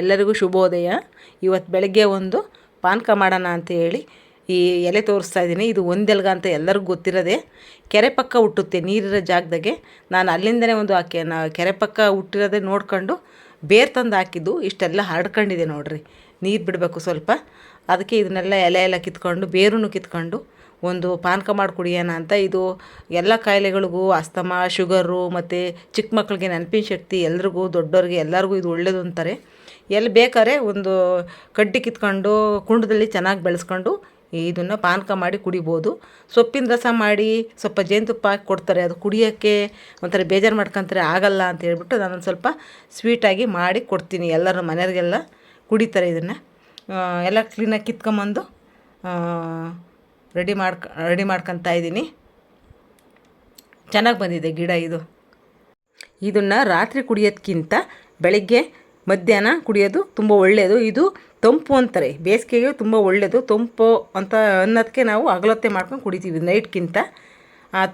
ಎಲ್ಲರಿಗೂ ಶುಭೋದಯ. ಇವತ್ತು ಬೆಳಗ್ಗೆ ಒಂದು ಪಾನಕ ಮಾಡೋಣ ಅಂತ ಹೇಳಿ ಈ ಎಲೆ ತೋರಿಸ್ತಾ ಇದ್ದೀನಿ. ಇದು ಒಂದೆಲ್ಗ ಅಂತ ಎಲ್ಲರಿಗೂ ಗೊತ್ತಿರೋದೆ. ಕೆರೆ ಪಕ್ಕ ಹುಟ್ಟುತ್ತೆ ನೀರಿರೋ ಜಾಗದಾಗೆ. ನಾನು ಅಲ್ಲಿಂದನೇ ಒಂದು ಕೆರೆ ಪಕ್ಕ ಹುಟ್ಟಿರೋದೇ ನೋಡ್ಕೊಂಡು ಬೇರು ತಂದು ಹಾಕಿದ್ದು ಇಷ್ಟೆಲ್ಲ ಹರಡ್ಕೊಂಡಿದೆ ನೋಡ್ರಿ. ನೀರು ಬಿಡಬೇಕು ಸ್ವಲ್ಪ, ಅದಕ್ಕೆ ಇದನ್ನೆಲ್ಲ ಎಲೆ ಎಲ್ಲ ಕಿತ್ಕೊಂಡು ಬೇರೂ ಕಿತ್ಕೊಂಡು ಒಂದು ಪಾನಕ ಮಾಡಿ ಕುಡಿಯೋಣ ಅಂತ. ಇದು ಎಲ್ಲ ಕಾಯಿಲೆಗಳಿಗೂ, ಅಸ್ತಮಾ, ಶುಗರು ಮತ್ತು ಚಿಕ್ಕ ಮಕ್ಕಳಿಗೆ ನೆನಪಿನ ಶಕ್ತಿ, ಎಲ್ರಿಗೂ ದೊಡ್ಡವ್ರಿಗೆ ಎಲ್ಲರಿಗೂ ಇದು ಒಳ್ಳೆಯದು ಅಂತಾರೆ. ಎಲ್ಲಿ ಬೇಕಾದ್ರೆ ಒಂದು ಕಡ್ಡಿ ಕಿತ್ಕೊಂಡು ಕುಂಡದಲ್ಲಿ ಚೆನ್ನಾಗಿ ಬೆಳೆಸ್ಕೊಂಡು ಇದನ್ನು ಪಾನಕ ಮಾಡಿ ಕುಡಿಬೋದು. ಸೊಪ್ಪಿನ ರಸ ಮಾಡಿ ಸ್ವಲ್ಪ ಜೇನುತುಪ್ಪ ಹಾಕಿ ಕೊಡ್ತಾರೆ, ಅದು ಕುಡಿಯೋಕ್ಕೆ ಒಂಥರ ಬೇಜಾರು ಮಾಡ್ಕೊತಾರೆ, ಆಗಲ್ಲ ಅಂತ ಹೇಳ್ಬಿಟ್ಟು ನಾನೊಂದು ಸ್ವಲ್ಪ ಸ್ವೀಟಾಗಿ ಮಾಡಿ ಕೊಡ್ತೀನಿ. ಎಲ್ಲರೂ ಮನೆಯವ್ರಿಗೆಲ್ಲ ಕುಡಿತಾರೆ. ಇದನ್ನು ಎಲ್ಲ ಕ್ಲೀನಾಗಿ ಕಿತ್ಕೊಂಬಂದು ರೆಡಿ ಮಾಡ್ಕೊತಾ ಇದ್ದೀನಿ. ಚೆನ್ನಾಗಿ ಬಂದಿದೆ ಗಿಡ ಇದು. ಇದನ್ನು ರಾತ್ರಿ ಕುಡಿಯೋದಕ್ಕಿಂತ ಬೆಳಗ್ಗೆ ಮಧ್ಯಾಹ್ನ ಕುಡಿಯೋದು ತುಂಬ ಒಳ್ಳೆಯದು. ಇದು ತಂಪು ಅಂತಾರೆ, ಬೇಸಿಗೆಗೆ ತುಂಬ ಒಳ್ಳೆಯದು. ತಂಪು ಅಂತ ಅನ್ನೋದಕ್ಕೆ ನಾವು ಹಗಲೊತ್ತೆ ಮಾಡ್ಕೊಂಡು ಕುಡಿತೀವಿ ನೈಟ್ಗಿಂತ.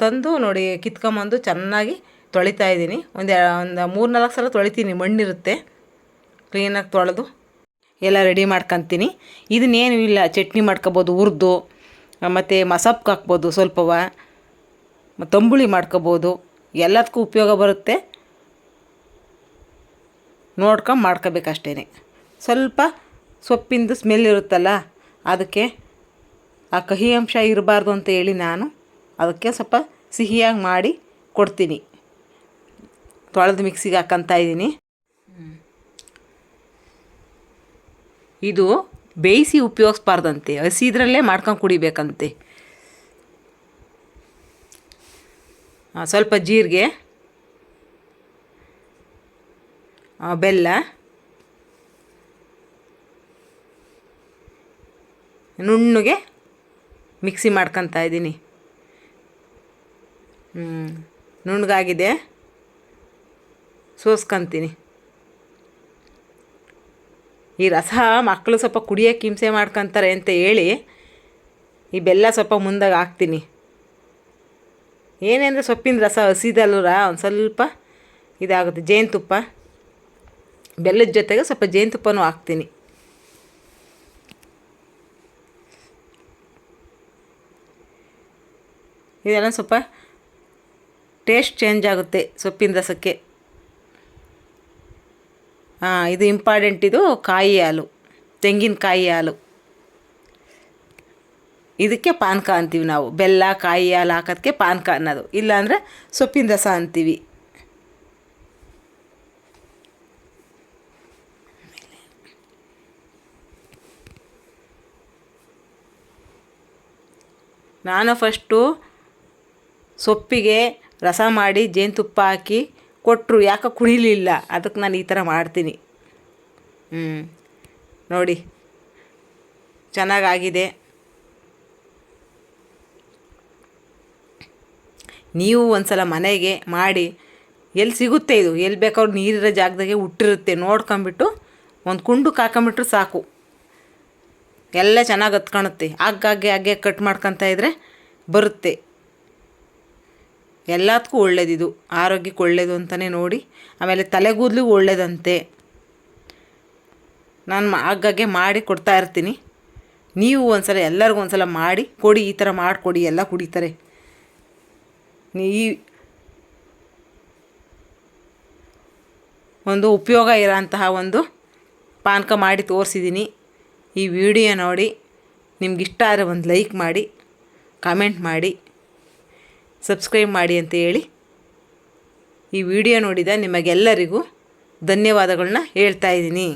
ತಂದು ನೋಡಿ ಕಿತ್ಕೊಂಬಂದು ಚೆನ್ನಾಗಿ ತೊಳಿತಾ ಇದ್ದೀನಿ. ಒಂದು 3-4 ಸಲ ತೊಳಿತೀನಿ, ಮಣ್ಣಿರುತ್ತೆ. ಕ್ಲೀನಾಗಿ ತೊಳೆದು ಎಲ್ಲ ರೆಡಿ ಮಾಡ್ಕೊತೀನಿ. ಇದನ್ನೇನು ಇಲ್ಲ, ಚಟ್ನಿ ಮಾಡ್ಕೊಬೋದು, ಹುರಿದು ಮತ್ತು ಮಸಪ್ಗೆ ಹಾಕ್ಬೋದು, ಸ್ವಲ್ಪವ ತಂಬುಳಿ ಮಾಡ್ಕೊಬೋದು, ಎಲ್ಲದಕ್ಕೂ ಉಪಯೋಗ ಬರುತ್ತೆ. ನೋಡ್ಕೊಂಡು ಮಾಡ್ಕೋಬೇಕಷ್ಟೇ. ಸ್ವಲ್ಪ ಸೊಪ್ಪಿಂದು ಸ್ಮೆಲ್ ಇರುತ್ತಲ್ಲ, ಅದಕ್ಕೆ ಆ ಕಹಿ ಅಂಶ ಇರಬಾರ್ದು ಅಂತ ಹೇಳಿ ನಾನು ಅದಕ್ಕೆ ಸ್ವಲ್ಪ ಸಿಹಿಯಾಗಿ ಮಾಡಿ ಕೊಡ್ತೀನಿ. ತೊಳೆದು ಮಿಕ್ಸಿಗೆ ಹಾಕ್ಕೊತಾ ಇದ್ದೀನಿ. ಇದು ಬೇಯಿಸಿ ಉಪಯೋಗಿಸ್ಬಾರ್ದಂತೆ, ಹಸಿದ್ರಲ್ಲೇ ಮಾಡ್ಕೊಂಡು ಕುಡಿಬೇಕಂತೆ. ಸ್ವಲ್ಪ ಜೀರಿಗೆ, ಬೆಲ್ಲ, ನುಣ್ಣಗೆ ಮಿಕ್ಸಿ ಮಾಡ್ಕೊತಾ ಇದ್ದೀನಿ. ನುಣ್ಣಗಾಗಿದೆ, ಸೋಸ್ಕೊತೀನಿ. ಈ ರಸ ಮಕ್ಕಳು ಸ್ವಲ್ಪ ಕುಡಿಯೋಕ್ಕೆ ಹಿಂಸೆ ಮಾಡ್ಕೊತಾರೆ ಅಂತ ಹೇಳಿ ಈ ಬೆಲ್ಲ ಸ್ವಲ್ಪ ಮುಂದಾಗಿ ಹಾಕ್ತೀನಿ. ಏನೆಂದರೆ ಸೊಪ್ಪಿನ ರಸ ಹಸಿದಲ್ಲೂರ ಒಂದು ಸ್ವಲ್ಪ ಇದಾಗುತ್ತೆ. ಜೇನುತುಪ್ಪ, ಬೆಲ್ಲದ ಜೊತೆಗೆ ಸ್ವಲ್ಪ ಜೇನುತುಪ್ಪನೂ ಹಾಕ್ತೀನಿ. ಇದೆಲ್ಲ ಸ್ವಲ್ಪ ಟೇಸ್ಟ್ ಚೇಂಜ್ ಆಗುತ್ತೆ ಸೊಪ್ಪಿನ ರಸಕ್ಕೆ. ಇದು ಇಂಪಾರ್ಟೆಂಟ್. ಇದು ಕಾಯಿ ಹಾಲು, ತೆಂಗಿನಕಾಯಿ ಹಾಲು, ಇದಕ್ಕೆ ಪಾನಕ ಅಂತೀವಿ ನಾವು. ಬೆಲ್ಲ ಕಾಯಿ ಹಾಲು ಹಾಕೋದಕ್ಕೆ ಪಾನಕ ಅನ್ನೋದು, ಇಲ್ಲಾಂದರೆ ಸೊಪ್ಪಿನ ರಸ ಅಂತೀವಿ. ನಾನು ಫಸ್ಟು ಸೊಪ್ಪಿಗೆ ರಸ ಮಾಡಿ ಜೇನುತುಪ್ಪ ಹಾಕಿ ಕೊಟ್ಟರು, ಯಾಕೆ ಕುಡಿಲಿಲ್ಲ, ಅದಕ್ಕೆ ನಾನು ಈ ಥರ ಮಾಡ್ತೀನಿ. ನೋಡಿ ಚೆನ್ನಾಗಾಗಿದೆ. ನೀವು ಒಂದು ಸಲ ಮನೆಗೆ ಮಾಡಿ, ಎಲ್ಲಿ ಸಿಗುತ್ತೆ ಇದು, ಎಲ್ಲಿ ಬೇಕಾದ್ರೂ ನೀರಿರೋ ಜಾಗದಾಗೆ ಹುಟ್ಟಿರುತ್ತೆ, ನೋಡ್ಕೊಂಬಿಟ್ಟು ಒಂದು ಕುಂಡಕ್ಕೆ ಹಾಕೊಂಬಿಟ್ರೆ ಸಾಕು, ಎಲ್ಲ ಚೆನ್ನಾಗಿ ಹತ್ಕೊಳುತ್ತೆ. ಹಾಗೆ ಕಟ್ ಮಾಡ್ಕೊತಾ ಇದ್ದರೆ ಬರುತ್ತೆ. ಎಲ್ಲದಕ್ಕೂ ಒಳ್ಳೇದಿದು, ಆರೋಗ್ಯಕ್ಕೆ ಒಳ್ಳೆಯದು ಅಂತಲೇ ನೋಡಿ. ಆಮೇಲೆ ತಲೆಗೂದಲಿಗೂ ಒಳ್ಳೇದಂತೆ. ನಾನು ಆಗಾಗ್ಗೆ ಮಾಡಿ ಕೊಡ್ತಾ ಇರ್ತೀನಿ. ನೀವು ಒಂದು ಸಲ ಎಲ್ಲರಿಗೂ ಒಂದು ಸಲ ಮಾಡಿ ಕೊಡಿ, ಈ ಥರ ಮಾಡಿಕೊಡಿ, ಎಲ್ಲ ಕುಡಿತಾರೆ. ಈ ಒಂದು ಉಪಯೋಗ ಇರೋಂತಹ ಒಂದು ಪಾನಕ ಮಾಡಿ ತೋರಿಸಿದ್ದೀನಿ. ಈ ವಿಡಿಯೋ ನೋಡಿ ನಿಮ್ಗಿಷ್ಟ ಆದರೆ ಒಂದು ಲೈಕ್ ಮಾಡಿ, ಕಾಮೆಂಟ್ ಮಾಡಿ, ಸಬ್ಸ್ಕ್ರೈಬ್ ಮಾಡಿ ಅಂತ ಹೇಳಿ ಈ ವಿಡಿಯೋ ನೋಡಿದ ನಿಮಗೆಲ್ಲರಿಗೂ ಧನ್ಯವಾದಗಳನ್ನ ಹೇಳ್ತಾ ಇದ್ದೀನಿ.